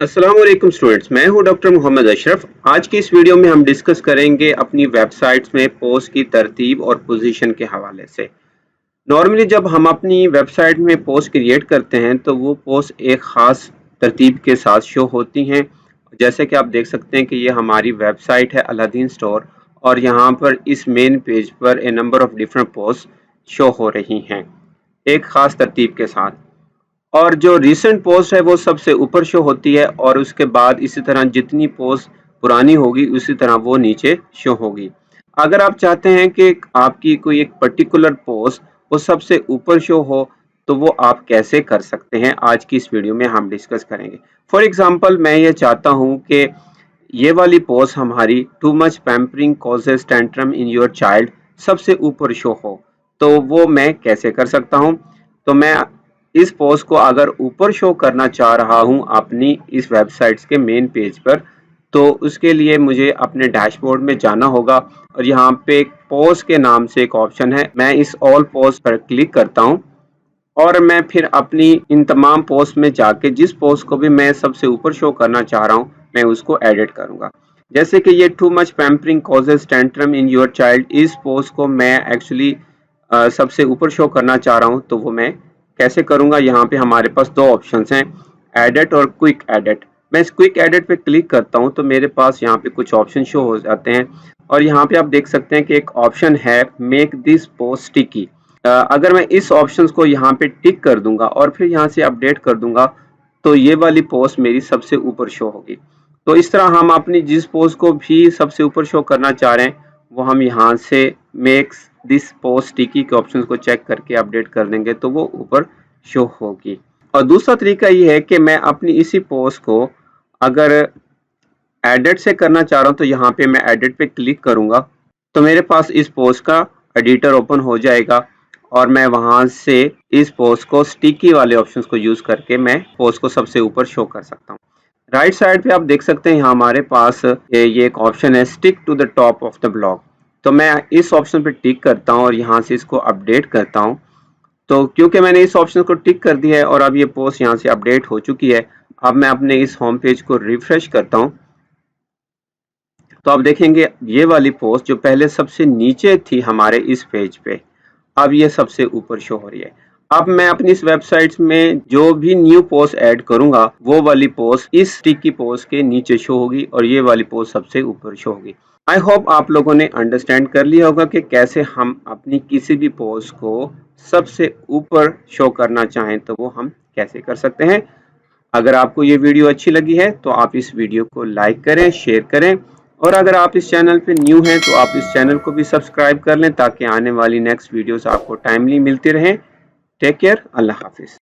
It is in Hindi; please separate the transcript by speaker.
Speaker 1: अस्सलाम वालेकुम स्टूडेंट्स, मैं हूं डॉक्टर मोहम्मद अशरफ। आज की इस वीडियो में हम डिस्कस करेंगे अपनी वेबसाइट्स में पोस्ट की तरतीब और पोजीशन के हवाले से। नॉर्मली जब हम अपनी वेबसाइट में पोस्ट क्रिएट करते हैं तो वो पोस्ट एक ख़ास तरतीब के साथ शो होती हैं। जैसे कि आप देख सकते हैं कि ये हमारी वेबसाइट है अलादीन स्टोर, और यहाँ पर इस मेन पेज पर a number of different post show हो रही हैं एक ख़ास तरतीब के साथ। और जो रीसेंट पोस्ट है वो सबसे ऊपर शो होती है, और उसके बाद इसी तरह जितनी पोस्ट पुरानी होगी उसी तरह वो नीचे शो होगी। अगर आप चाहते हैं कि आपकी कोई एक पर्टिकुलर पोस्ट वो सबसे ऊपर शो हो, तो वो आप कैसे कर सकते हैं, आज की इस वीडियो में हम डिस्कस करेंगे। फॉर एग्जांपल, मैं ये चाहता हूँ कि ये वाली पोस्ट हमारी too much pampering causes tantrum in your child सबसे ऊपर शो हो, तो वो मैं कैसे कर सकता हूँ। तो मैं इस पोस्ट को अगर ऊपर शो करना चाह रहा हूँ अपनी इस वेबसाइट्स के मेन पेज पर, तो उसके लिए मुझे अपने डैशबोर्ड में जाना होगा, और यहाँ पे एक पोस्ट के नाम से एक ऑप्शन है। मैं इस ऑल पोस्ट पर क्लिक करता हूँ, और मैं फिर अपनी इन तमाम पोस्ट में जाके जिस पोस्ट को भी मैं सबसे ऊपर शो करना चाह रहा हूँ मैं उसको एडिट करूँगा। जैसे कि ये too much pampering causes tantrum in your child, इस पोस्ट को मैं एक्चुअली सबसे ऊपर शो करना चाह रहा हूँ, तो वो मैं कैसे करूँगा। यहाँ पे हमारे पास दो ऑप्शंस हैं, एडिट और क्विक एडिट। मैं इस क्विक एडिट पे क्लिक करता हूँ तो मेरे पास यहाँ पे कुछ ऑप्शन शो हो जाते हैं, और यहाँ पे आप देख सकते हैं कि एक ऑप्शन है मेक दिस पोस्ट स्टिकी। अगर मैं इस ऑप्शंस को यहाँ पे टिक कर दूंगा और फिर यहाँ से अपडेट कर दूंगा, तो ये वाली पोस्ट मेरी सबसे ऊपर शो होगी। तो इस तरह हम अपनी जिस पोस्ट को भी सबसे ऊपर शो करना चाह रहे हैं वो हम यहाँ से मेक्स दिस पोस्ट स्टिकी के ऑप्शन को चेक करके अपडेट कर देंगे, तो वो ऊपर शो होगी। और दूसरा तरीका ये है कि मैं अपनी इसी पोस्ट को अगर एडिट से करना चाह रहा हूँ, तो यहाँ पे मैं एडिट पे क्लिक करूंगा तो मेरे पास इस पोस्ट का एडिटर ओपन हो जाएगा, और मैं वहां से इस पोस्ट को स्टिकी वाले ऑप्शंस को यूज करके मैं पोस्ट को सबसे ऊपर शो कर सकता हूँ। राइट साइड पे आप देख सकते हैं यहाँ हमारे पास ये एक ऑप्शन है stick to the top of the blog. तो मैं इस ऑप्शन पे टिक करता हूँ और यहाँ से इसको अपडेट करता हूँ। तो क्योंकि मैंने इस ऑप्शन को टिक कर दिया है और अब ये पोस्ट यहाँ से अपडेट हो चुकी है, अब मैं अपने इस होम पेज को रिफ्रेश करता हूँ, तो आप देखेंगे ये वाली पोस्ट जो पहले सबसे नीचे थी हमारे इस पेज पे, अब ये सबसे ऊपर शो हो रही है। अब मैं अपनी इस वेबसाइट्स में जो भी न्यू पोस्ट ऐड करूंगा वो वाली पोस्ट इस स्टिकी पोस्ट के नीचे शो होगी, और ये वाली पोस्ट सबसे ऊपर शो होगी। आई होप आप लोगों ने अंडरस्टैंड कर लिया होगा कि कैसे हम अपनी किसी भी पोस्ट को सबसे ऊपर शो करना चाहें तो वो हम कैसे कर सकते हैं। अगर आपको ये वीडियो अच्छी लगी है तो आप इस वीडियो को लाइक करें, शेयर करें, और अगर आप इस चैनल पे न्यू हैं तो आप इस चैनल को भी सब्सक्राइब कर लें ताकि आने वाली नेक्स्ट वीडियोस आपको टाइमली मिलती रहें। टेक केयर, अल्लाह हाफिज़।